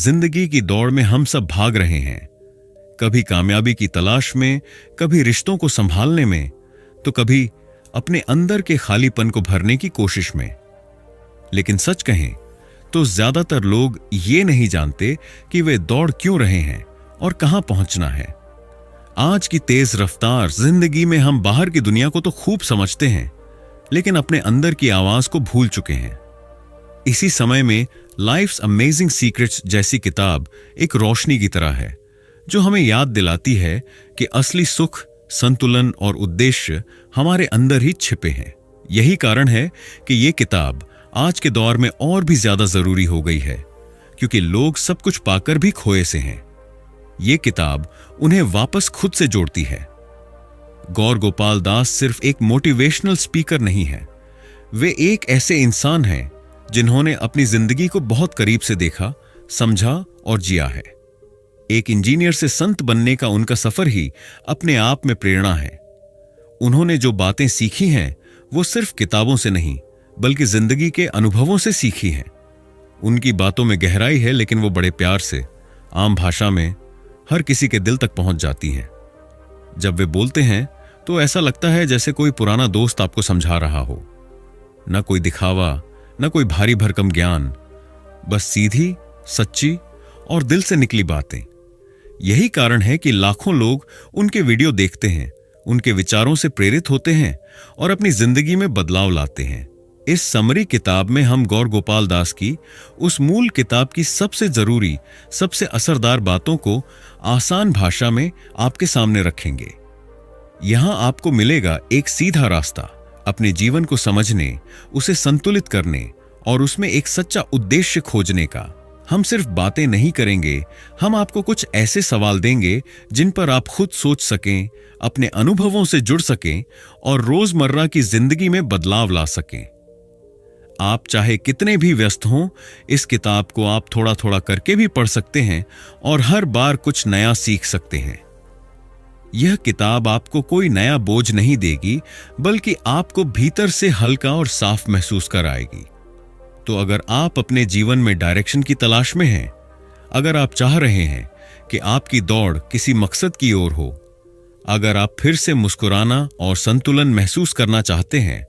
जिंदगी की दौड़ में हम सब भाग रहे हैं, कभी कामयाबी की तलाश में, कभी रिश्तों को संभालने में, तो कभी अपने अंदर के खालीपन को भरने की कोशिश में। लेकिन सच कहें तो ज्यादातर लोग ये नहीं जानते कि वे दौड़ क्यों रहे हैं और कहां पहुंचना है। आज की तेज रफ्तार जिंदगी में हम बाहर की दुनिया को तो खूब समझते हैं, लेकिन अपने अंदर की आवाज को भूल चुके हैं। इसी समय में लाइफ्स अमेजिंग सीक्रेट्स जैसी किताब एक रोशनी की तरह है, जो हमें याद दिलाती है कि असली सुख, संतुलन और उद्देश्य हमारे अंदर ही छिपे हैं। यही कारण है कि यह किताब आज के दौर में और भी ज्यादा जरूरी हो गई है, क्योंकि लोग सब कुछ पाकर भी खोए से हैं। यह किताब उन्हें वापस खुद से जोड़ती है। गौर गोपाल दास सिर्फ एक मोटिवेशनल स्पीकर नहीं है, वे एक ऐसे इंसान हैं जिन्होंने अपनी जिंदगी को बहुत करीब से देखा, समझा और जिया है। एक इंजीनियर से संत बनने का उनका सफर ही अपने आप में प्रेरणा है। उन्होंने जो बातें सीखी हैं वो सिर्फ किताबों से नहीं, बल्कि जिंदगी के अनुभवों से सीखी हैं। उनकी बातों में गहराई है, लेकिन वो बड़े प्यार से, आम भाषा में हर किसी के दिल तक पहुंच जाती हैं। जब वे बोलते हैं तो ऐसा लगता है जैसे कोई पुराना दोस्त आपको समझा रहा हो। न कोई दिखावा, न कोई भारी भरकम ज्ञान, बस सीधी, सच्ची और दिल से निकली बातें। यही कारण है कि लाखों लोग उनके वीडियो देखते हैं, उनके विचारों से प्रेरित होते हैं और अपनी जिंदगी में बदलाव लाते हैं। इस समरी किताब में हम गौर गोपाल दास की उस मूल किताब की सबसे जरूरी, सबसे असरदार बातों को आसान भाषा में आपके सामने रखेंगे। यहां आपको मिलेगा एक सीधा रास्ता अपने जीवन को समझने, उसे संतुलित करने और उसमें एक सच्चा उद्देश्य खोजने का। हम सिर्फ बातें नहीं करेंगे, हम आपको कुछ ऐसे सवाल देंगे जिन पर आप खुद सोच सकें, अपने अनुभवों से जुड़ सकें और रोजमर्रा की जिंदगी में बदलाव ला सकें। आप चाहे कितने भी व्यस्त हों, इस किताब को आप थोड़ा थोड़ा करके भी पढ़ सकते हैं और हर बार कुछ नया सीख सकते हैं। यह किताब आपको कोई नया बोझ नहीं देगी, बल्कि आपको भीतर से हल्का और साफ महसूस कराएगी। तो अगर आप अपने जीवन में डायरेक्शन की तलाश में हैं, अगर आप चाह रहे हैं कि आपकी दौड़ किसी मकसद की ओर हो, अगर आप फिर से मुस्कुराना और संतुलन महसूस करना चाहते हैं,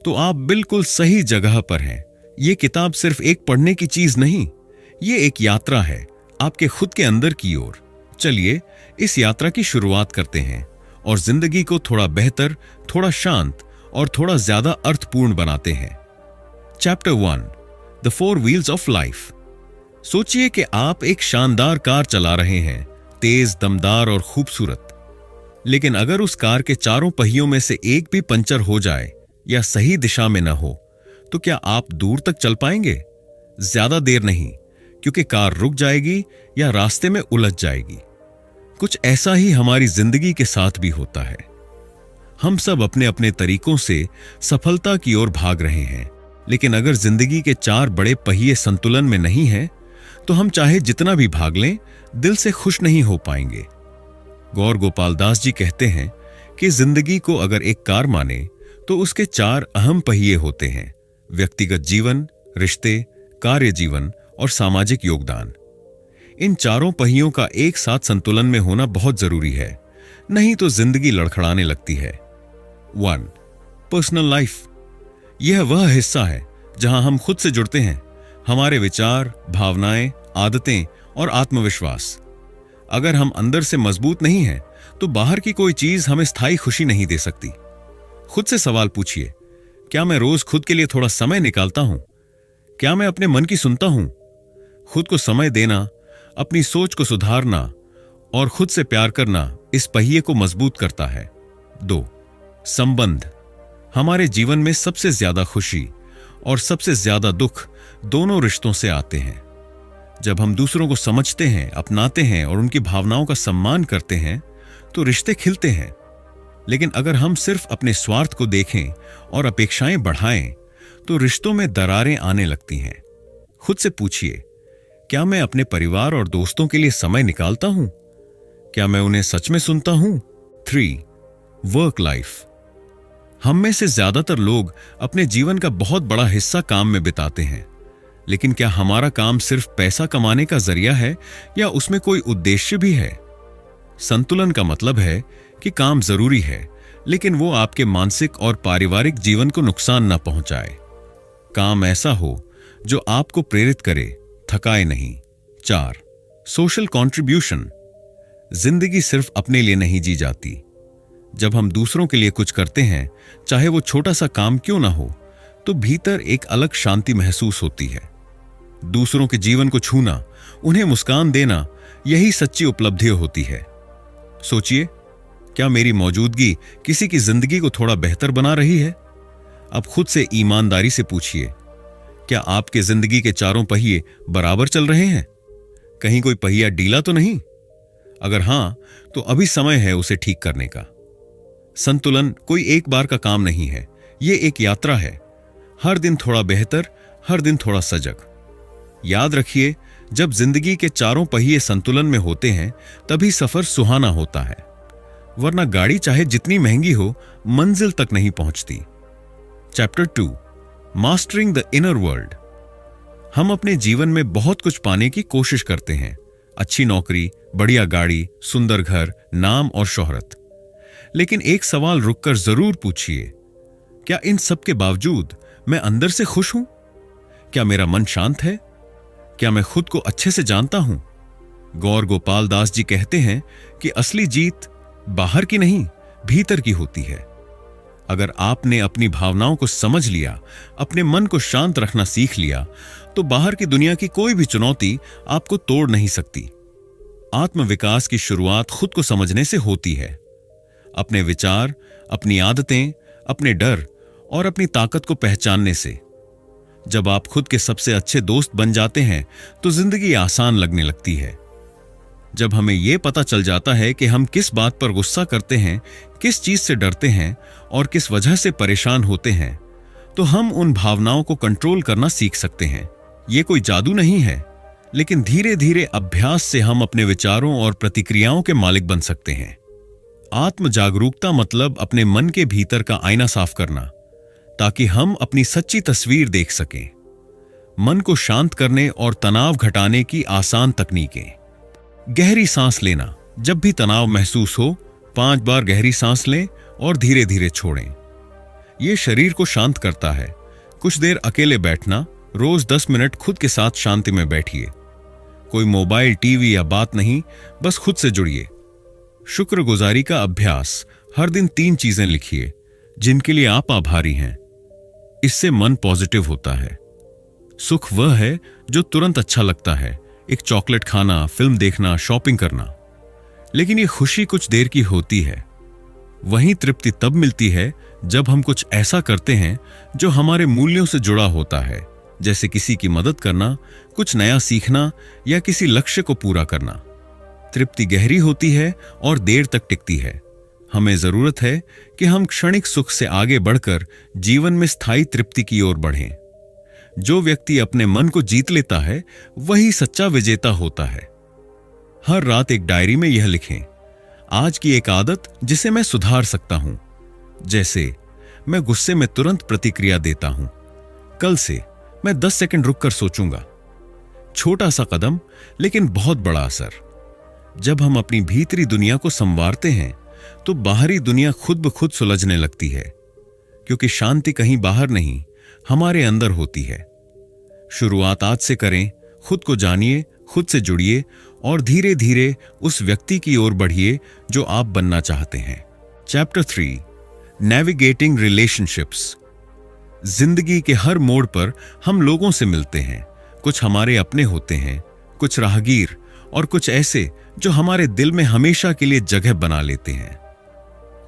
तो आप बिल्कुल सही जगह पर हैं। यह किताब सिर्फ एक पढ़ने की चीज नहीं, ये एक यात्रा है आपके खुद के अंदर की ओर। चलिए इस यात्रा की शुरुआत करते हैं और जिंदगी को थोड़ा बेहतर, थोड़ा शांत और थोड़ा ज्यादा अर्थपूर्ण बनाते हैं। Chapter 1, the 4 wheels of life. सोचिए कि आप एक शानदार कार चला रहे हैं, तेज, दमदार और खूबसूरत। लेकिन अगर उस कार के चारों पहियों में से एक भी पंचर हो जाए या सही दिशा में न हो, तो क्या आप दूर तक चल पाएंगे? ज्यादा देर नहीं, क्योंकि कार रुक जाएगी या रास्ते में उलझ जाएगी। कुछ ऐसा ही हमारी जिंदगी के साथ भी होता है। हम सब अपने अपने तरीकों से सफलता की ओर भाग रहे हैं, लेकिन अगर जिंदगी के 4 बड़े पहिए संतुलन में नहीं हैं, तो हम चाहे जितना भी भाग लें, दिल से खुश नहीं हो पाएंगे। गौर गोपाल दास जी कहते हैं कि जिंदगी को अगर एक कार माने तो उसके 4 अहम पहिए होते हैं: व्यक्तिगत जीवन, रिश्ते, कार्य जीवन और सामाजिक योगदान। इन चारों पहियों का एक साथ संतुलन में होना बहुत जरूरी है, नहीं तो जिंदगी लड़खड़ाने लगती है। 1, पर्सनल लाइफ। यह वह हिस्सा है जहां हम खुद से जुड़ते हैं, हमारे विचार, भावनाएं, आदतें और आत्मविश्वास। अगर हम अंदर से मजबूत नहीं हैं, तो बाहर की कोई चीज हमें स्थायी खुशी नहीं दे सकती। खुद से सवाल पूछिए, क्या मैं रोज खुद के लिए थोड़ा समय निकालता हूं? क्या मैं अपने मन की सुनता हूं? खुद को समय देना, अपनी सोच को सुधारना और खुद से प्यार करना इस पहिए को मजबूत करता है। 2, संबंध। हमारे जीवन में सबसे ज्यादा खुशी और सबसे ज्यादा दुख दोनों रिश्तों से आते हैं। जब हम दूसरों को समझते हैं, अपनाते हैं और उनकी भावनाओं का सम्मान करते हैं, तो रिश्ते खिलते हैं। लेकिन अगर हम सिर्फ अपने स्वार्थ को देखें और अपेक्षाएं बढ़ाएं, तो रिश्तों में दरारें आने लगती हैं। खुद से पूछिए, क्या मैं अपने परिवार और दोस्तों के लिए समय निकालता हूं? क्या मैं उन्हें सच में सुनता हूं? 3, वर्क लाइफ। हम में से ज्यादातर लोग अपने जीवन का बहुत बड़ा हिस्सा काम में बिताते हैं। लेकिन क्या हमारा काम सिर्फ पैसा कमाने का जरिया है या उसमें कोई उद्देश्य भी है? संतुलन का मतलब है कि काम जरूरी है, लेकिन वो आपके मानसिक और पारिवारिक जीवन को नुकसान न पहुंचाए। काम ऐसा हो जो आपको प्रेरित करे, थकाए नहीं। 4. Social contribution. जिंदगी सिर्फ अपने लिए नहीं जी जाती। जब हम दूसरों के लिए कुछ करते हैं, चाहे वो छोटा सा काम क्यों ना हो, तो भीतर एक अलग शांति महसूस होती है। दूसरों के जीवन को छूना, उन्हें मुस्कान देना, यही सच्ची उपलब्धि होती है। सोचिए, क्या मेरी मौजूदगी किसी की जिंदगी को थोड़ा बेहतर बना रही है? अब खुद से ईमानदारी से पूछिए, क्या आपके जिंदगी के चारों पहिए बराबर चल रहे हैं? कहीं कोई पहिया ढीला तो नहीं? अगर हां, तो अभी समय है उसे ठीक करने का। संतुलन कोई एक बार का काम नहीं है, यह एक यात्रा है। हर दिन थोड़ा बेहतर, हर दिन थोड़ा सजग। याद रखिए, जब जिंदगी के चारों पहिए संतुलन में होते हैं, तभी सफर सुहाना होता है, वरना गाड़ी चाहे जितनी महंगी हो, मंजिल तक नहीं पहुंचती। Chapter 2, mastering the inner world. हम अपने जीवन में बहुत कुछ पाने की कोशिश करते हैं, अच्छी नौकरी, बढ़िया गाड़ी, सुंदर घर, नाम और शोहरत। लेकिन एक सवाल रुककर जरूर पूछिए, क्या इन सब के बावजूद मैं अंदर से खुश हूं? क्या मेरा मन शांत है? क्या मैं खुद को अच्छे से जानता हूं? गौर गोपाल दास जी कहते हैं कि असली जीत बाहर की नहीं, भीतर की होती है। अगर आपने अपनी भावनाओं को समझ लिया, अपने मन को शांत रखना सीख लिया, तो बाहर की दुनिया की कोई भी चुनौती आपको तोड़ नहीं सकती। आत्मविकास की शुरुआत खुद को समझने से होती है। अपने विचार, अपनी आदतें, अपने डर और अपनी ताकत को पहचानने से। जब आप खुद के सबसे अच्छे दोस्त बन जाते हैं, तो जिंदगी आसान लगने लगती है। जब हमें यह पता चल जाता है कि हम किस बात पर गुस्सा करते हैं, किस चीज से डरते हैं और किस वजह से परेशान होते हैं, तो हम उन भावनाओं को कंट्रोल करना सीख सकते हैं। यह कोई जादू नहीं है, लेकिन धीरे धीरे अभ्यास से हम अपने विचारों और प्रतिक्रियाओं के मालिक बन सकते हैं। आत्म जागरूकता मतलब अपने मन के भीतर का आईना साफ करना, ताकि हम अपनी सच्ची तस्वीर देख सकें। मन को शांत करने और तनाव घटाने की आसान तकनीकें। गहरी सांस लेना। जब भी तनाव महसूस हो, 5 बार गहरी सांस लें और धीरे धीरे छोड़ें। यह शरीर को शांत करता है। कुछ देर अकेले बैठना, रोज 10 मिनट खुद के साथ शांति में बैठिए। कोई मोबाइल, टीवी या बात नहीं, बस खुद से जुड़िए। शुक्रगुजारी का अभ्यास। हर दिन 3 चीजें लिखिए जिनके लिए आप आभारी हैं। इससे मन पॉजिटिव होता है। सुख वह है जो तुरंत अच्छा लगता है, एक चॉकलेट खाना, फिल्म देखना, शॉपिंग करना। लेकिन ये खुशी कुछ देर की होती है। वहीं तृप्ति तब मिलती है जब हम कुछ ऐसा करते हैं जो हमारे मूल्यों से जुड़ा होता है, जैसे किसी की मदद करना, कुछ नया सीखना या किसी लक्ष्य को पूरा करना। तृप्ति गहरी होती है और देर तक टिकती है। हमें जरूरत है कि हम क्षणिक सुख से आगे बढ़कर जीवन में स्थायी तृप्ति की ओर बढ़ें। जो व्यक्ति अपने मन को जीत लेता है, वही सच्चा विजेता होता है। हर रात एक डायरी में यह लिखें, आज की एक आदत जिसे मैं सुधार सकता हूं। जैसे, मैं गुस्से में तुरंत प्रतिक्रिया देता हूं। कल से मैं 10 सेकंड रुककर सोचूंगा। छोटा सा कदम, लेकिन बहुत बड़ा असर। जब हम अपनी भीतरी दुनिया को संवारते हैं, तो बाहरी दुनिया खुद ब खुद सुलझने लगती है, क्योंकि शांति कहीं बाहर नहीं, हमारे अंदर होती है। शुरुआत आज से करें। खुद को जानिए, खुद से जुड़िए और धीरे धीरे उस व्यक्ति की ओर बढ़िए जो आप बनना चाहते हैं। Chapter 3, navigating relationships. जिंदगी के हर मोड़ पर हम लोगों से मिलते हैं। कुछ हमारे अपने होते हैं, कुछ राहगीर और कुछ ऐसे जो हमारे दिल में हमेशा के लिए जगह बना लेते हैं।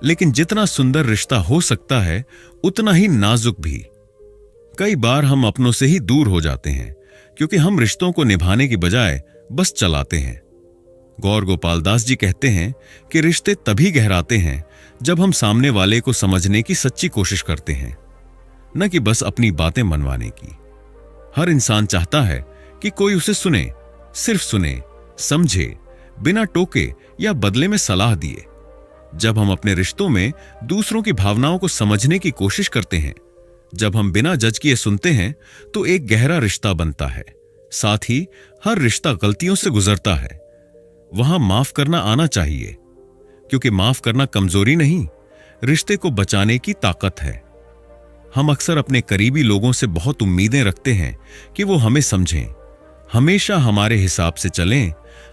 लेकिन जितना सुंदर रिश्ता हो सकता है, उतना ही नाजुक भी। कई बार हम अपनों से ही दूर हो जाते हैं, क्योंकि हम रिश्तों को निभाने की बजाय बस चलाते हैं। गौर गोपाल दास जी कहते हैं कि रिश्ते तभी गहराते हैं जब हम सामने वाले को समझने की सच्ची कोशिश करते हैं, न कि बस अपनी बातें मनवाने की। हर इंसान चाहता है कि कोई उसे सुने, सिर्फ सुने, समझे, बिना टोके या बदले में सलाह दिए। जब हम अपने रिश्तों में दूसरों की भावनाओं को समझने की कोशिश करते हैं, जब हम बिना जज किए सुनते हैं तो एक गहरा रिश्ता बनता है। साथ ही हर रिश्ता गलतियों से गुजरता है। वहां माफ करना आना चाहिए, क्योंकि माफ करना कमजोरी नहीं, रिश्ते को बचाने की ताकत है। हम अक्सर अपने करीबी लोगों से बहुत उम्मीदें रखते हैं कि वो हमें समझें, हमेशा हमारे हिसाब से चलें,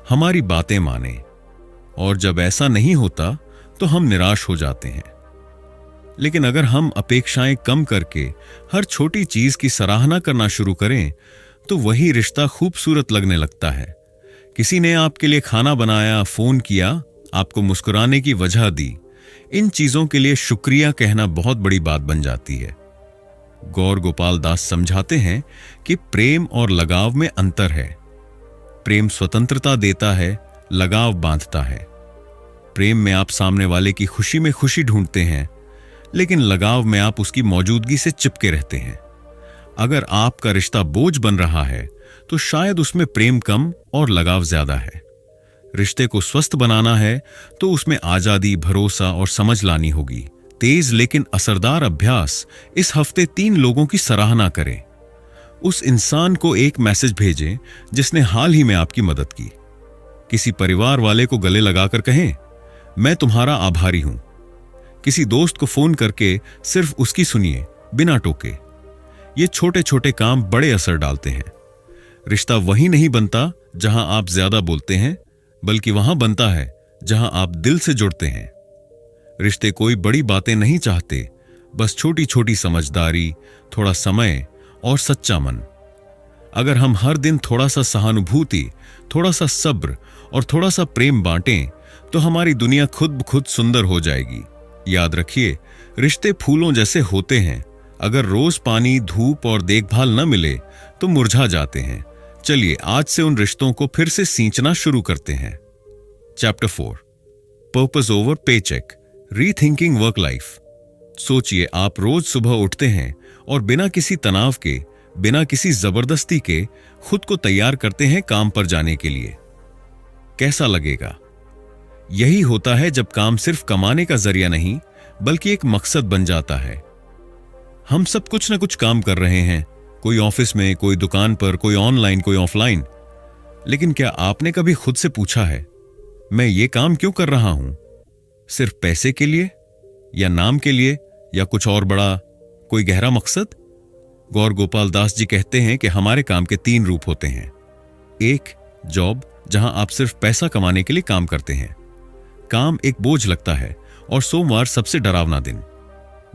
हमारी बातें मानें। और जब ऐसा नहीं होता तो हम निराश हो जाते हैं। लेकिन अगर हम अपेक्षाएं कम करके हर छोटी चीज की सराहना करना शुरू करें तो वही रिश्ता खूबसूरत लगने लगता है। किसी ने आपके लिए खाना बनाया, फोन किया, आपको मुस्कुराने की वजह दी, इन चीजों के लिए शुक्रिया कहना बहुत बड़ी बात बन जाती है। गौर गोपाल दास समझाते हैं कि प्रेम और लगाव में अंतर है। प्रेम स्वतंत्रता देता है, लगाव बांधता है। प्रेम में आप सामने वाले की खुशी में खुशी ढूंढते हैं, लेकिन लगाव में आप उसकी मौजूदगी से चिपके रहते हैं। अगर आपका रिश्ता बोझ बन रहा है तो शायद उसमें प्रेम कम और लगाव ज्यादा है। रिश्ते को स्वस्थ बनाना है तो उसमें आजादी, भरोसा और समझ लानी होगी। तेज लेकिन असरदार अभ्यास। इस हफ्ते 3 लोगों की सराहना करें। उस इंसान को एक मैसेज भेजें जिसने हाल ही में आपकी मदद की। किसी परिवार वाले को गले लगाकर कहें, मैं तुम्हारा आभारी हूं। किसी दोस्त को फोन करके सिर्फ उसकी सुनिए, बिना टोके। ये छोटे छोटे काम बड़े असर डालते हैं। रिश्ता वहीं नहीं बनता जहां आप ज्यादा बोलते हैं, बल्कि वहां बनता है जहां आप दिल से जुड़ते हैं। रिश्ते कोई बड़ी बातें नहीं चाहते, बस छोटी छोटी समझदारी, थोड़ा समय और सच्चा मन। अगर हम हर दिन थोड़ा सा सहानुभूति, थोड़ा सा सब्र और थोड़ा सा प्रेम बांटें तो हमारी दुनिया खुद ब खुद सुंदर हो जाएगी। याद रखिए, रिश्ते फूलों जैसे होते हैं। अगर रोज पानी, धूप और देखभाल न मिले तो मुरझा जाते हैं। चलिए आज से उन रिश्तों को फिर से सींचना शुरू करते हैं। Chapter 4, purpose over paycheque, rethinking work life. सोचिए, आप रोज सुबह उठते हैं और बिना किसी तनाव के, बिना किसी जबरदस्ती के खुद को तैयार करते हैं काम पर जाने के लिए। कैसा लगेगा? यही होता है जब काम सिर्फ कमाने का जरिया नहीं, बल्कि एक मकसद बन जाता है। हम सब कुछ ना कुछ काम कर रहे हैं, कोई ऑफिस में, कोई दुकान पर, कोई ऑनलाइन, कोई ऑफलाइन। लेकिन क्या आपने कभी खुद से पूछा है, मैं ये काम क्यों कर रहा हूं? सिर्फ पैसे के लिए, या नाम के लिए, या कुछ और बड़ा, कोई गहरा मकसद? गौर गोपाल दास जी कहते हैं कि हमारे काम के 3 रूप होते हैं। 1, जॉब, जहां आप सिर्फ पैसा कमाने के लिए काम करते हैं। काम एक बोझ लगता है और सोमवार सबसे डरावना दिन।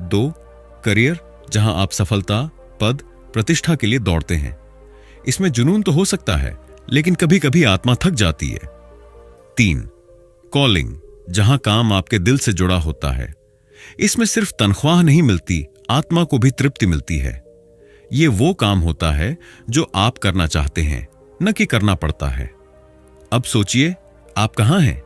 2, करियर, जहां आप सफलता, पद, प्रतिष्ठा के लिए दौड़ते हैं। इसमें जुनून तो हो सकता है, लेकिन कभी कभी आत्मा थक जाती है। 3, कॉलिंग, जहां काम आपके दिल से जुड़ा होता है। इसमें सिर्फ तनख्वाह नहीं मिलती, आत्मा को भी तृप्ति मिलती है। ये वो काम होता है जो आप करना चाहते हैं, न कि करना पड़ता है। अब सोचिए, आप कहां हैं?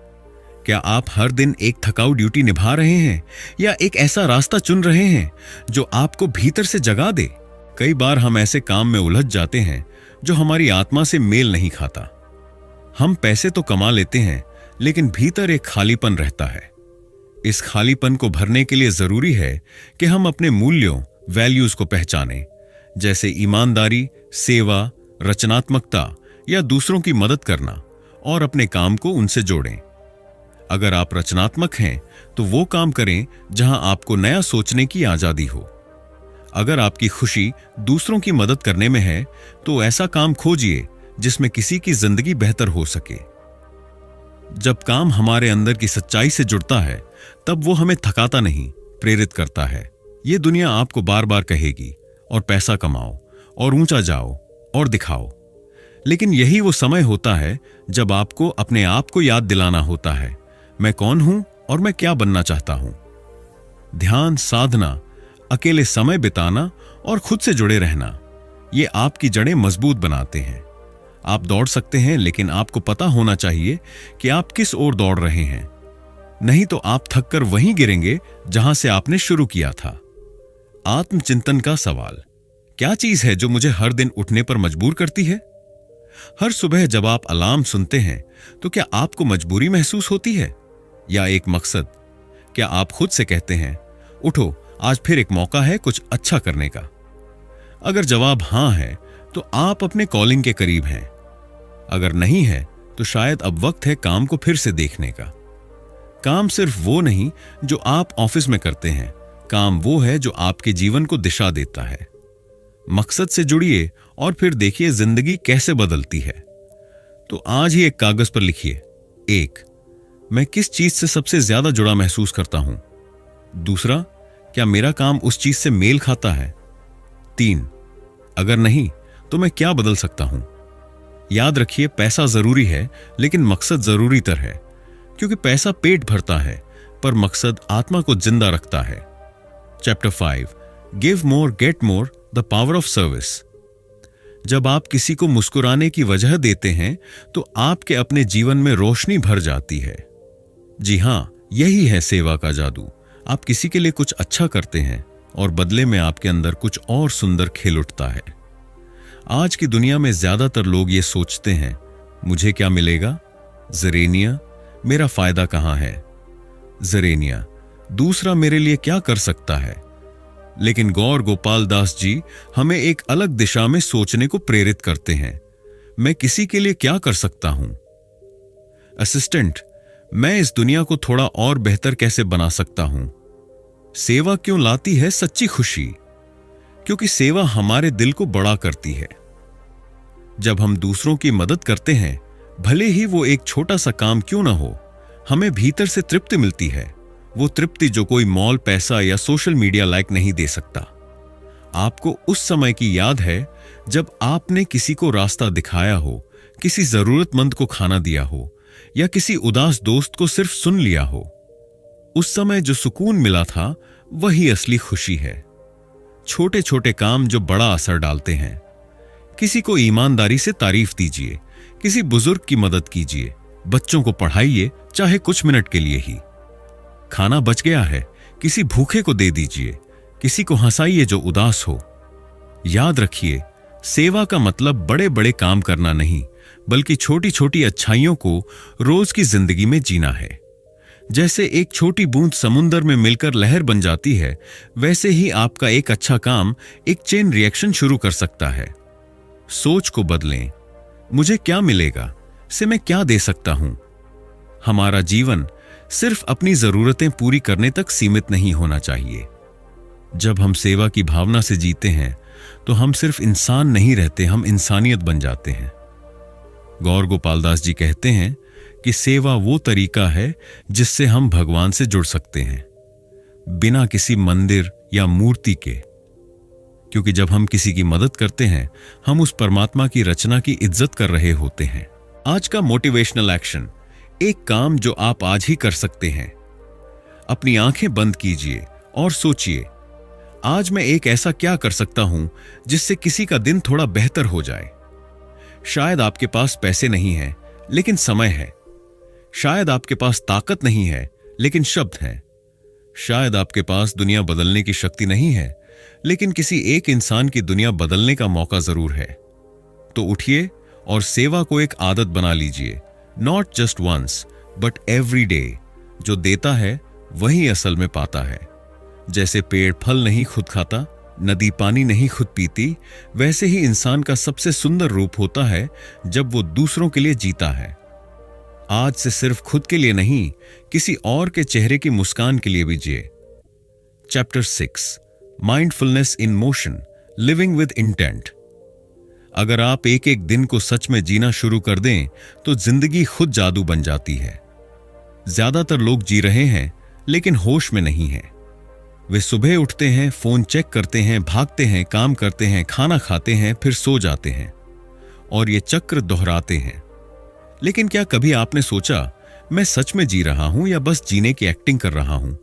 क्या आप हर दिन एक थकाऊ ड्यूटी निभा रहे हैं, या एक ऐसा रास्ता चुन रहे हैं जो आपको भीतर से जगा दे? कई बार हम ऐसे काम में उलझ जाते हैं जो हमारी आत्मा से मेल नहीं खाता। हम पैसे तो कमा लेते हैं, लेकिन भीतर एक खालीपन रहता है। इस खालीपन को भरने के लिए जरूरी है कि हम अपने मूल्यों, वैल्यूज को पहचानें, जैसे ईमानदारी, सेवा, रचनात्मकता या दूसरों की मदद करना, और अपने काम को उनसे जोड़ें। अगर आप रचनात्मक हैं तो वो काम करें जहां आपको नया सोचने की आजादी हो। अगर आपकी खुशी दूसरों की मदद करने में है तो ऐसा काम खोजिए जिसमें किसी की जिंदगी बेहतर हो सके। जब काम हमारे अंदर की सच्चाई से जुड़ता है तब वो हमें थकाता नहीं, प्रेरित करता है। ये दुनिया आपको बार बार कहेगी, और पैसा कमाओ, और ऊंचा जाओ, और दिखाओ। लेकिन यही वो समय होता है जब आपको अपने आप को याद दिलाना होता है, मैं कौन हूं और मैं क्या बनना चाहता हूं। ध्यान, साधना, अकेले समय बिताना और खुद से जुड़े रहना, ये आपकी जड़ें मजबूत बनाते हैं। आप दौड़ सकते हैं, लेकिन आपको पता होना चाहिए कि आप किस ओर दौड़ रहे हैं। नहीं तो आप थककर वहीं गिरेंगे जहां से आपने शुरू किया था। आत्मचिंतन का सवाल, क्या चीज है जो मुझे हर दिन उठने पर मजबूर करती है? हर सुबह जब आप अलार्म सुनते हैं तो क्या आपको मजबूरी महसूस होती है या एक मकसद? क्या आप खुद से कहते हैं, उठो, आज फिर एक मौका है कुछ अच्छा करने का। अगर जवाब हां है तो आप अपने कॉलिंग के करीब हैं। अगर नहीं है तो शायद अब वक्त है काम को फिर से देखने का। काम सिर्फ वो नहीं जो आप ऑफिस में करते हैं, काम वो है जो आपके जीवन को दिशा देता है। मकसद से जुड़िए और फिर देखिए जिंदगी कैसे बदलती है। तो आज ही एक कागज पर लिखिए, 1, मैं किस चीज से सबसे ज्यादा जुड़ा महसूस करता हूं। दूसरा, क्या मेरा काम उस चीज से मेल खाता है। 3, अगर नहीं तो मैं क्या बदल सकता हूं। याद रखिए, पैसा जरूरी है लेकिन मकसद जरूरी तर है, क्योंकि पैसा पेट भरता है पर मकसद आत्मा को जिंदा रखता है। Chapter 5, give more get more, the power of service. जब आप किसी को मुस्कुराने की वजह देते हैं तो आपके अपने जीवन में रोशनी भर जाती है। जी हां, यही है सेवा का जादू। आप किसी के लिए कुछ अच्छा करते हैं और बदले में आपके अंदर कुछ और सुंदर खिल उठता है। आज की दुनिया में ज्यादातर लोग ये सोचते हैं, मुझे क्या मिलेगा। जरेनिया, मेरा फायदा कहां है। जरेनिया, दूसरा मेरे लिए क्या कर सकता है। लेकिन गौर गोपाल दास जी हमें एक अलग दिशा में सोचने को प्रेरित करते हैं। मैं किसी के लिए क्या कर सकता हूं। असिस्टेंट, मैं इस दुनिया को थोड़ा और बेहतर कैसे बना सकता हूं। सेवा क्यों लाती है सच्ची खुशी, क्योंकि सेवा हमारे दिल को बड़ा करती है। जब हम दूसरों की मदद करते हैं, भले ही वो एक छोटा सा काम क्यों ना हो, हमें भीतर से तृप्ति मिलती है। वो तृप्ति जो कोई मॉल, पैसा या सोशल मीडिया लाइक नहीं दे सकता। आपको उस समय की याद है जब आपने किसी को रास्ता दिखाया हो, किसी जरूरतमंद को खाना दिया हो या किसी उदास दोस्त को सिर्फ सुन लिया हो। उस समय जो सुकून मिला था वही असली खुशी है। छोटे छोटे काम जो बड़ा असर डालते हैं। किसी को ईमानदारी से तारीफ दीजिए, किसी बुजुर्ग की मदद कीजिए, बच्चों को पढ़ाइए, चाहे कुछ मिनट के लिए ही। खाना बच गया है, किसी भूखे को दे दीजिए, किसी को हंसाइए जो उदास हो। याद रखिए, सेवा का मतलब बड़े बड़े काम करना नहीं, बल्कि छोटी छोटी अच्छाइयों को रोज की जिंदगी में जीना है। जैसे एक छोटी बूंद समुद्र में मिलकर लहर बन जाती है, वैसे ही आपका एक अच्छा काम एक चेन रिएक्शन शुरू कर सकता है। सोच को बदलें। मुझे क्या मिलेगा से मैं क्या दे सकता हूं। हमारा जीवन सिर्फ अपनी जरूरतें पूरी करने तक सीमित नहीं होना चाहिए। जब हम सेवा की भावना से जीते हैं तो हम सिर्फ इंसान नहीं रहते, हम इंसानियत बन जाते हैं। गौर गोपाल दास जी कहते हैं कि सेवा वो तरीका है जिससे हम भगवान से जुड़ सकते हैं, बिना किसी मंदिर या मूर्ति के। क्योंकि जब हम किसी की मदद करते हैं, हम उस परमात्मा की रचना की इज्जत कर रहे होते हैं। आज का मोटिवेशनल एक्शन, एक काम जो आप आज ही कर सकते हैं। अपनी आंखें बंद कीजिए और सोचिए, आज मैं एक ऐसा क्या कर सकता हूं जिससे किसी का दिन थोड़ा बेहतर हो जाए। शायद आपके पास पैसे नहीं हैं, लेकिन समय है। शायद आपके पास ताकत नहीं है, लेकिन शब्द हैं। शायद आपके पास दुनिया बदलने की शक्ति नहीं है, लेकिन किसी एक इंसान की दुनिया बदलने का मौका जरूर है। तो उठिए और सेवा को एक आदत बना लीजिए। Not just once but every day. जो देता है वही असल में पाता है। जैसे पेड़ फल नहीं खुद खाता, नदी पानी नहीं खुद पीती, वैसे ही इंसान का सबसे सुंदर रूप होता है जब वो दूसरों के लिए जीता है। आज से सिर्फ खुद के लिए नहीं, किसी और के चेहरे की मुस्कान के लिए भी जिए। Chapter 6, mindfulness in motion, living with intent. अगर आप एक एक दिन को सच में जीना शुरू कर दें तो जिंदगी खुद जादू बन जाती है। ज्यादातर लोग जी रहे हैं लेकिन होश में नहीं हैं। वे सुबह उठते हैं, फोन चेक करते हैं, भागते हैं, काम करते हैं, खाना खाते हैं, फिर सो जाते हैं और ये चक्र दोहराते हैं। लेकिन क्या कभी आपने सोचा, मैं सच में जी रहा हूं या बस जीने की एक्टिंग कर रहा हूं?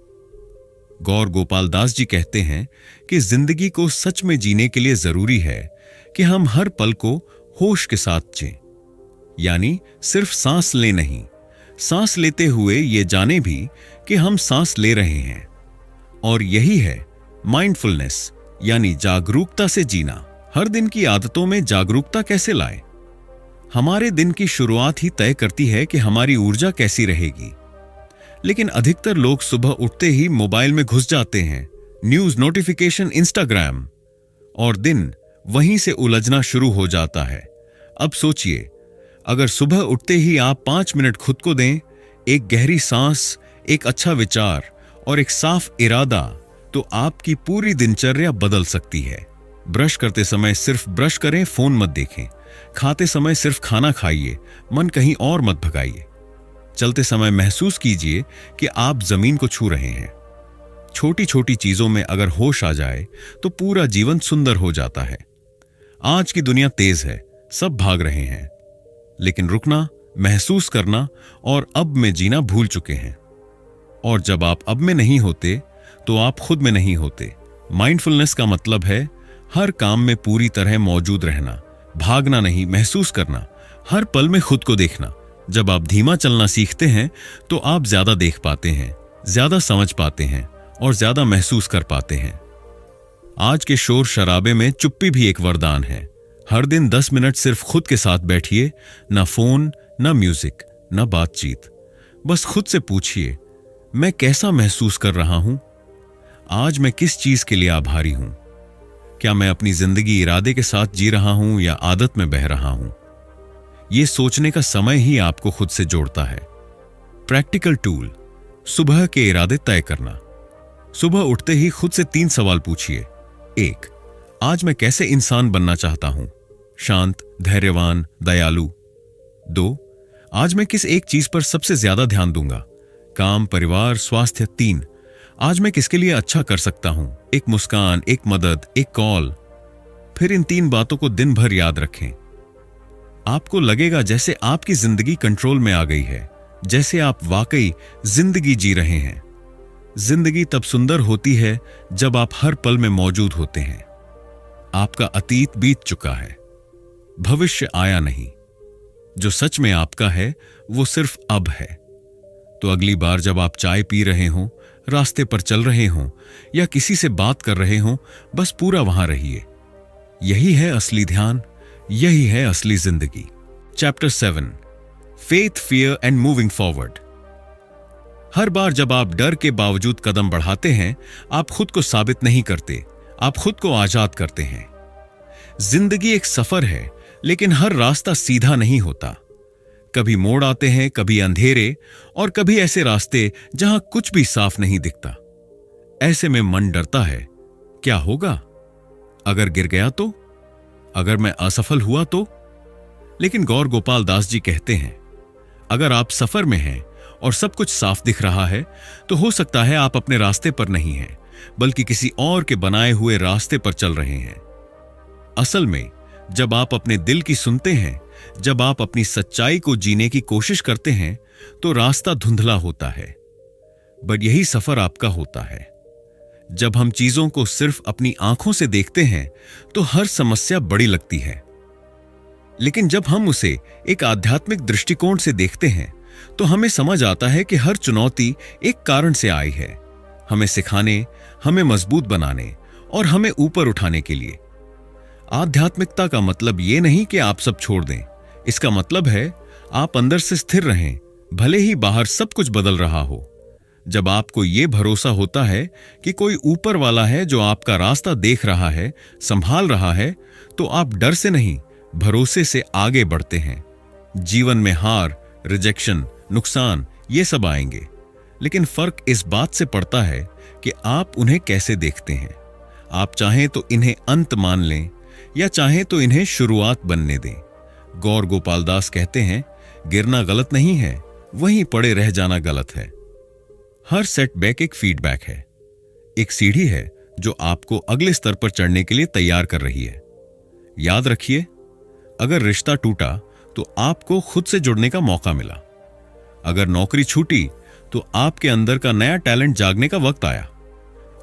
गौर गोपाल दास जी कहते हैं कि जिंदगी को सच में जीने के लिए जरूरी है कि हम हर पल को होश के साथ जिएं। यानी सिर्फ सांस ले नहीं, सांस लेते हुए ये जाने भी कि हम सांस ले रहे हैं। और यही है माइंडफुलनेस, यानी जागरूकता से जीना। हर दिन की आदतों में जागरूकता कैसे लाएं? हमारे दिन की शुरुआत ही तय करती है कि हमारी ऊर्जा कैसी रहेगी। लेकिन अधिकतर लोग सुबह उठते ही मोबाइल में घुस जाते हैं, न्यूज नोटिफिकेशन, इंस्टाग्राम, और दिन वहीं से उलझना शुरू हो जाता है। अब सोचिए, अगर सुबह उठते ही आप 5 मिनट खुद को दें, एक गहरी सांस, एक अच्छा विचार और एक साफ इरादा, तो आपकी पूरी दिनचर्या बदल सकती है। ब्रश करते समय सिर्फ ब्रश करें, फोन मत देखें। खाते समय सिर्फ खाना खाइए, मन कहीं और मत भगाइए। चलते समय महसूस कीजिए कि आप जमीन को छू रहे हैं। छोटी छोटी चीजों में अगर होश आ जाए तो पूरा जीवन सुंदर हो जाता है। आज की दुनिया तेज है, सब भाग रहे हैं, लेकिन रुकना, महसूस करना और अब में जीना भूल चुके हैं। और जब आप अब में नहीं होते तो आप खुद में नहीं होते। माइंडफुलनेस का मतलब है हर काम में पूरी तरह मौजूद रहना, भागना नहीं, महसूस करना, हर पल में खुद को देखना। जब आप धीमा चलना सीखते हैं तो आप ज्यादा देख पाते हैं, ज्यादा समझ पाते हैं और ज्यादा महसूस कर पाते हैं। आज के शोर शराबे में चुप्पी भी एक वरदान है। हर दिन 10 मिनट सिर्फ खुद के साथ बैठिए, ना फोन, ना म्यूजिक, ना बातचीत। बस खुद से पूछिए, मैं कैसा महसूस कर रहा हूं? आज मैं किस चीज के लिए आभारी हूं? क्या मैं अपनी जिंदगी इरादे के साथ जी रहा हूं या आदत में बह रहा हूं? यह सोचने का समय ही आपको खुद से जोड़ता है। प्रैक्टिकल टूल, सुबह के इरादे तय करना। सुबह उठते ही खुद से 3 सवाल पूछिए। 1, आज मैं कैसे इंसान बनना चाहता हूं? शांत, धैर्यवान, दयालु। 2, आज मैं किस एक चीज पर सबसे ज्यादा ध्यान दूंगा? काम, परिवार, स्वास्थ्य। 3, आज मैं किसके लिए अच्छा कर सकता हूं? एक मुस्कान, एक मदद, एक कॉल। फिर इन 3 बातों को दिन भर याद रखें। आपको लगेगा जैसे आपकी जिंदगी कंट्रोल में आ गई है, जैसे आप वाकई जिंदगी जी रहे हैं। जिंदगी तब सुंदर होती है जब आप हर पल में मौजूद होते हैं। आपका अतीत बीत चुका है, भविष्य आया नहीं। जो सच में आपका है वो सिर्फ अब है। तो अगली बार जब आप चाय पी रहे हों, रास्ते पर चल रहे हों या किसी से बात कर रहे हों, बस पूरा वहां रहिए। यही है असली ध्यान, यही है असली जिंदगी। Chapter 7, faith, fear and moving forward. हर बार जब आप डर के बावजूद कदम बढ़ाते हैं, आप खुद को साबित नहीं करते, आप खुद को आजाद करते हैं। जिंदगी एक सफर है, लेकिन हर रास्ता सीधा नहीं होता। कभी मोड़ आते हैं, कभी अंधेरे, और कभी ऐसे रास्ते जहां कुछ भी साफ नहीं दिखता। ऐसे में मन डरता है, क्या होगा? अगर गिर गया तो? अगर मैं असफल हुआ तो? लेकिन गौर गोपाल दास जी कहते हैं, अगर आप सफर में हैं और सब कुछ साफ दिख रहा है, तो हो सकता है आप अपने रास्ते पर नहीं हैं, बल्कि किसी और के बनाए हुए रास्ते पर चल रहे हैं। असल में जब आप अपने दिल की सुनते हैं, जब आप अपनी सच्चाई को जीने की कोशिश करते हैं, तो रास्ता धुंधला होता है, बट यही सफर आपका होता है। जब हम चीजों को सिर्फ अपनी आंखों से देखते हैं तो हर समस्या बड़ी लगती है, लेकिन जब हम उसे एक आध्यात्मिक दृष्टिकोण से देखते हैं तो हमें समझ आता है कि हर चुनौती एक कारण से आई है, हमें सिखाने, हमें मजबूत बनाने और हमें ऊपर उठाने के लिए। आध्यात्मिकता का मतलब यह नहीं कि आप सब छोड़ दें, इसका मतलब है आप अंदर से स्थिर रहें, भले ही बाहर सब कुछ बदल रहा हो। जब आपको यह भरोसा होता है कि कोई ऊपर वाला है जो आपका रास्ता देख रहा है, संभाल रहा है, तो आप डर से नहीं, भरोसे से आगे बढ़ते हैं। जीवन में हार, रिजेक्शन, नुकसान, ये सब आएंगे, लेकिन फर्क इस बात से पड़ता है कि आप उन्हें कैसे देखते हैं। आप चाहें तो इन्हें अंत मान लें या चाहें तो इन्हें शुरुआत बनने दें। गौर गोपाल दास कहते हैं, गिरना गलत नहीं है, वहीं पड़े रह जाना गलत है। हर सेटबैक एक फीडबैक है, एक सीढ़ी है जो आपको अगले स्तर पर चढ़ने के लिए तैयार कर रही है। याद रखिए, अगर रिश्ता टूटा तो आपको खुद से जुड़ने का मौका मिला। अगर नौकरी छूटी तो आपके अंदर का नया टैलेंट जागने का वक्त आया।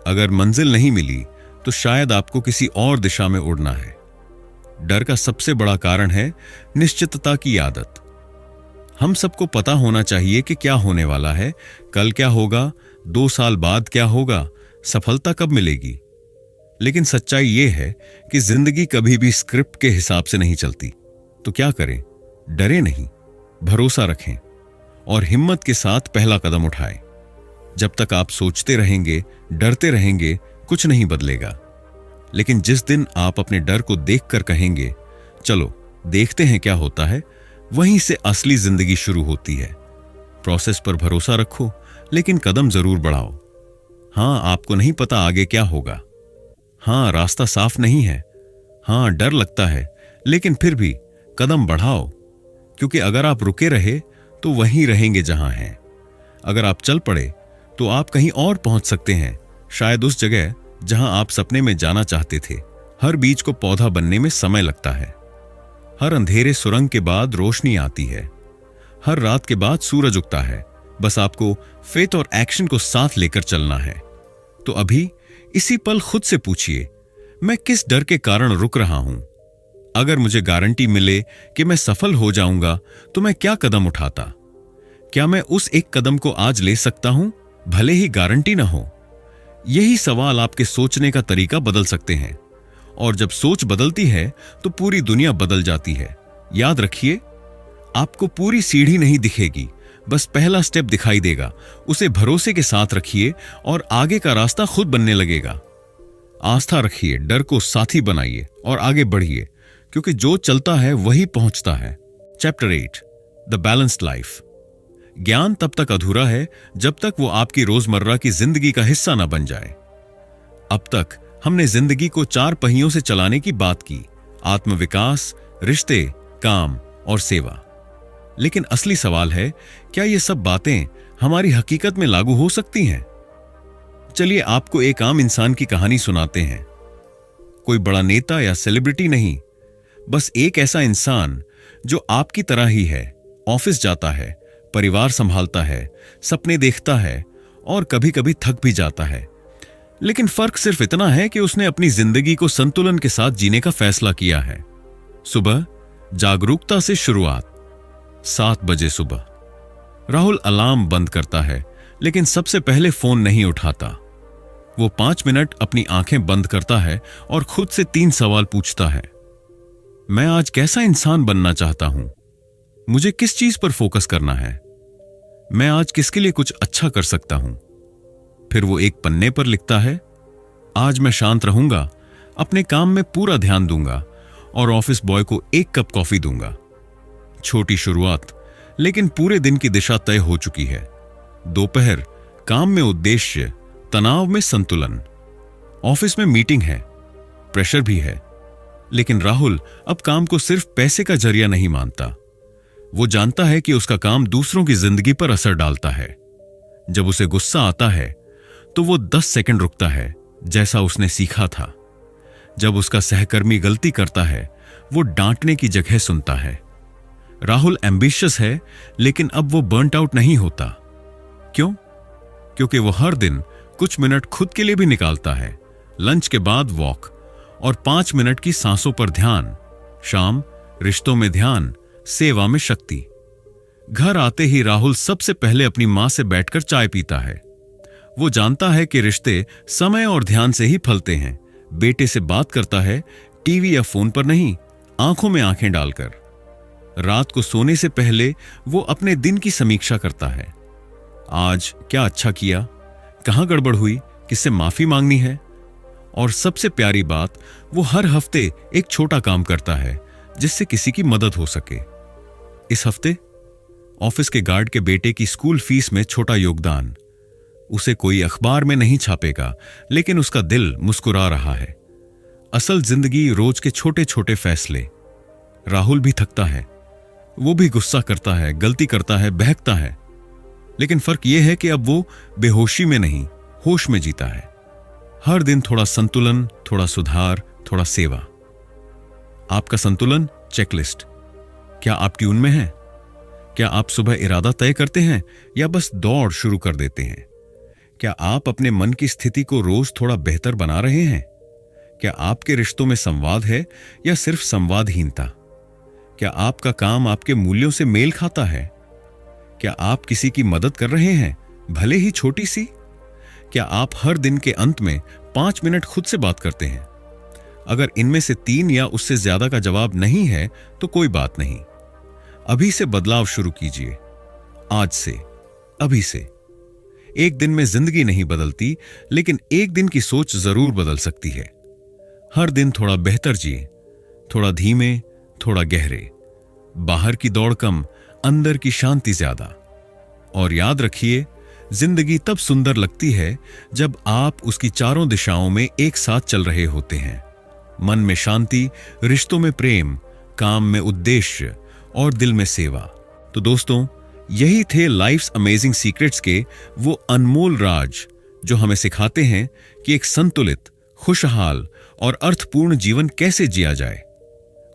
अगर मंजिल नहीं मिली तो शायद आपको किसी और दिशा में उड़ना है। डर का सबसे बड़ा कारण है निश्चितता की आदत। हम सबको पता होना चाहिए कि क्या होने वाला है, कल क्या होगा, 2 साल बाद क्या होगा, सफलता कब मिलेगी। लेकिन सच्चाई यह है कि जिंदगी कभी भी स्क्रिप्ट के हिसाब से नहीं चलती। तो क्या करें? डरे नहीं, भरोसा रखें और हिम्मत के साथ पहला कदम उठाएं। जब तक आप सोचते रहेंगे, डरते रहेंगे, कुछ नहीं बदलेगा। लेकिन जिस दिन आप अपने डर को देखकर कहेंगे, चलो देखते हैं क्या होता है, वहीं से असली जिंदगी शुरू होती है। प्रोसेस पर भरोसा रखो, लेकिन कदम जरूर बढ़ाओ। हां, आपको नहीं पता आगे क्या होगा। हां, रास्ता साफ नहीं है। हां, डर लगता है, लेकिन फिर भी कदम बढ़ाओ, क्योंकि अगर आप रुके रहे तो वहीं रहेंगे जहां हैं। अगर आप चल पड़े तो आप कहीं और पहुंच सकते हैं, शायद उस जगह जहां आप सपने में जाना चाहते थे। हर बीज को पौधा बनने में समय लगता है। हर अंधेरे सुरंग के बाद रोशनी आती है। हर रात के बाद सूरज उगता है। बस आपको फेथ और एक्शन को साथ लेकर चलना है। तो अभी इसी पल खुद से पूछिए, मैं किस डर के कारण रुक रहा हूं? अगर मुझे गारंटी मिले कि मैं सफल हो जाऊंगा तो मैं क्या कदम उठाता? क्या मैं उस एक कदम को आज ले सकता हूं, भले ही गारंटी ना हो? यही सवाल आपके सोचने का तरीका बदल सकते हैं। और जब सोच बदलती है तो पूरी दुनिया बदल जाती है। याद रखिए, आपको पूरी सीढ़ी नहीं दिखेगी, बस पहला स्टेप दिखाई देगा। उसे भरोसे के साथ रखिए और आगे का रास्ता खुद बनने लगेगा। आस्था रखिए, डर को साथी बनाइए और आगे बढ़िए, क्योंकि जो चलता है वही पहुंचता है। Chapter 8, the balanced life. ज्ञान तब तक अधूरा है जब तक वो आपकी रोजमर्रा की जिंदगी का हिस्सा न बन जाए। अब तक हमने जिंदगी को 4 पहियों से चलाने की बात की: आत्मविकास, रिश्ते, काम और सेवा। लेकिन असली सवाल है, क्या ये सब बातें हमारी हकीकत में लागू हो सकती हैं? चलिए आपको एक आम इंसान की कहानी सुनाते हैं। कोई बड़ा नेता या सेलिब्रिटी नहीं, बस एक ऐसा इंसान जो आपकी तरह ही है। ऑफिस जाता है, परिवार संभालता है, सपने देखता है और कभी कभी थक भी जाता है। लेकिन फर्क सिर्फ इतना है कि उसने अपनी जिंदगी को संतुलन के साथ जीने का फैसला किया है। सुबह जागरूकता से शुरुआत। 7 बजे सुबह राहुल अलार्म बंद करता है, लेकिन सबसे पहले फोन नहीं उठाता। वो 5 मिनट अपनी आंखें बंद करता है और खुद से 3 सवाल पूछता है। मैं आज कैसा इंसान बनना चाहता हूं? मुझे किस चीज पर फोकस करना है? मैं आज किसके लिए कुछ अच्छा कर सकता हूं? फिर वो एक पन्ने पर लिखता है, आज मैं शांत रहूंगा, अपने काम में पूरा ध्यान दूंगा और ऑफिस बॉय को 1 कप कॉफी दूंगा। छोटी शुरुआत, लेकिन पूरे दिन की दिशा तय हो चुकी है। दोपहर काम में उद्देश्य, तनाव में संतुलन। ऑफिस में मीटिंग है, प्रेशर भी है, लेकिन राहुल अब काम को सिर्फ पैसे का जरिया नहीं मानता। वो जानता है कि उसका काम दूसरों की जिंदगी पर असर डालता है। जब उसे गुस्सा आता है तो वो 10 सेकंड रुकता है, जैसा उसने सीखा था। जब उसका सहकर्मी गलती करता है, वो डांटने की जगह सुनता है। राहुल एम्बिशियस है, लेकिन अब वो बर्नट आउट नहीं होता। क्यों? क्योंकि वो हर दिन कुछ मिनट खुद के लिए भी निकालता है। लंच के बाद वॉक और 5 मिनट की सांसों पर ध्यान। शाम रिश्तों में ध्यान, सेवा में शक्ति। घर आते ही राहुल सबसे पहले अपनी मां से बैठकर चाय पीता है। वो जानता है कि रिश्ते समय और ध्यान से ही फलते हैं। बेटे से बात करता है, टीवी या फोन पर नहीं, आंखों में आंखें डालकर। रात को सोने से पहले वो अपने दिन की समीक्षा करता है। आज क्या अच्छा किया, कहां गड़बड़ हुई, किससे माफी मांगनी है। और सबसे प्यारी बात, वो हर हफ्ते एक छोटा काम करता है जिससे किसी की मदद हो सके। इस हफ्ते ऑफिस के गार्ड के बेटे की स्कूल फीस में छोटा योगदान। उसे कोई अखबार में नहीं छापेगा, लेकिन उसका दिल मुस्कुरा रहा है। असल जिंदगी रोज के छोटे छोटे फैसले। राहुल भी थकता है, वो भी गुस्सा करता है, गलती करता है, बहकता है, लेकिन फर्क यह है कि अब वो बेहोशी में नहीं, होश में जीता है। हर दिन थोड़ा संतुलन, थोड़ा सुधार, थोड़ा सेवा। आपका संतुलन चेकलिस्ट। क्या आप ट्यून में हैं? क्या आप सुबह इरादा तय करते हैं या बस दौड़ शुरू कर देते हैं? क्या आप अपने मन की स्थिति को रोज थोड़ा बेहतर बना रहे हैं? क्या आपके रिश्तों में संवाद है या सिर्फ संवादहीनता? क्या आपका काम आपके मूल्यों से मेल खाता है? क्या आप किसी की मदद कर रहे हैं, भले ही छोटी सी? क्या आप हर दिन के अंत में 5 मिनट खुद से बात करते हैं? अगर इनमें से 3 या उससे ज्यादा का जवाब नहीं है तो कोई बात नहीं। अभी से बदलाव शुरू कीजिए, आज से, अभी से। एक दिन में जिंदगी नहीं बदलती, लेकिन एक दिन की सोच जरूर बदल सकती है। हर दिन थोड़ा बेहतर जिए, थोड़ा धीमे, थोड़ा गहरे। बाहर की दौड़ कम, अंदर की शांति ज्यादा। और याद रखिए, जिंदगी तब सुंदर लगती है जब आप उसकी चारों दिशाओं में एक साथ चल रहे होते हैं। मन में शांति, रिश्तों में प्रेम, काम में उद्देश्य और दिल में सेवा। तो दोस्तों, यही थे लाइफ्स अमेजिंग सीक्रेट्स के वो अनमोल राज जो हमें सिखाते हैं कि एक संतुलित, खुशहाल और अर्थपूर्ण जीवन कैसे जिया जाए।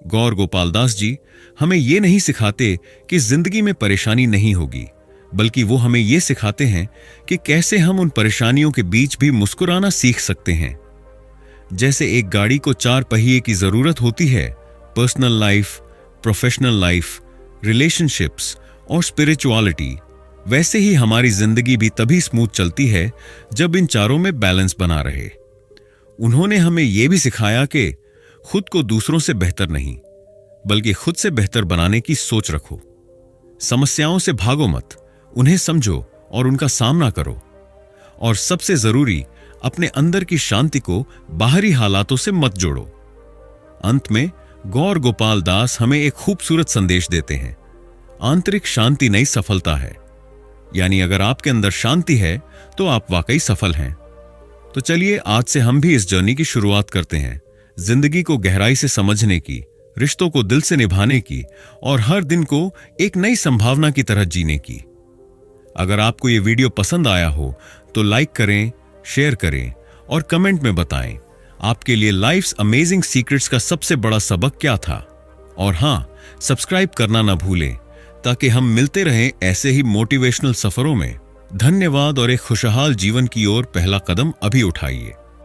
गौर गोपाल दास जी हमें ये नहीं सिखाते कि जिंदगी में परेशानी नहीं होगी, बल्कि वो हमें ये सिखाते हैं कि कैसे हम उन परेशानियों के बीच भी मुस्कुराना सीख सकते हैं। जैसे एक गाड़ी को 4 पहिए की जरूरत होती है, personal life, professional life, relationships और स्पिरिचुअलिटी, वैसे ही हमारी जिंदगी भी तभी स्मूथ चलती है जब इन चारों में बैलेंस बना रहे। उन्होंने हमें यह भी सिखाया कि खुद को दूसरों से बेहतर नहीं, बल्कि खुद से बेहतर बनाने की सोच रखो। समस्याओं से भागो मत, उन्हें समझो और उनका सामना करो। और सबसे जरूरी, अपने अंदर की शांति को बाहरी हालातों से मत जोड़ो। अंत में गौर गोपाल दास हमें एक खूबसूरत संदेश देते हैं। आंतरिक शांति नई सफलता है। यानी अगर आपके अंदर शांति है तो आप वाकई सफल हैं। तो चलिए आज से हम भी इस जर्नी की शुरुआत करते हैं, जिंदगी को गहराई से समझने की, रिश्तों को दिल से निभाने की और हर दिन को एक नई संभावना की तरह जीने की। अगर आपको ये वीडियो पसंद आया हो तो लाइक करें, शेयर करें और कमेंट में बताएं आपके लिए लाइफ्स अमेजिंग सीक्रेट्स का सबसे बड़ा सबक क्या था। और हां, सब्सक्राइब करना ना भूलें ताकि हम मिलते रहें ऐसे ही मोटिवेशनल सफरों में। धन्यवाद और एक खुशहाल जीवन की ओर पहला कदम अभी उठाइए।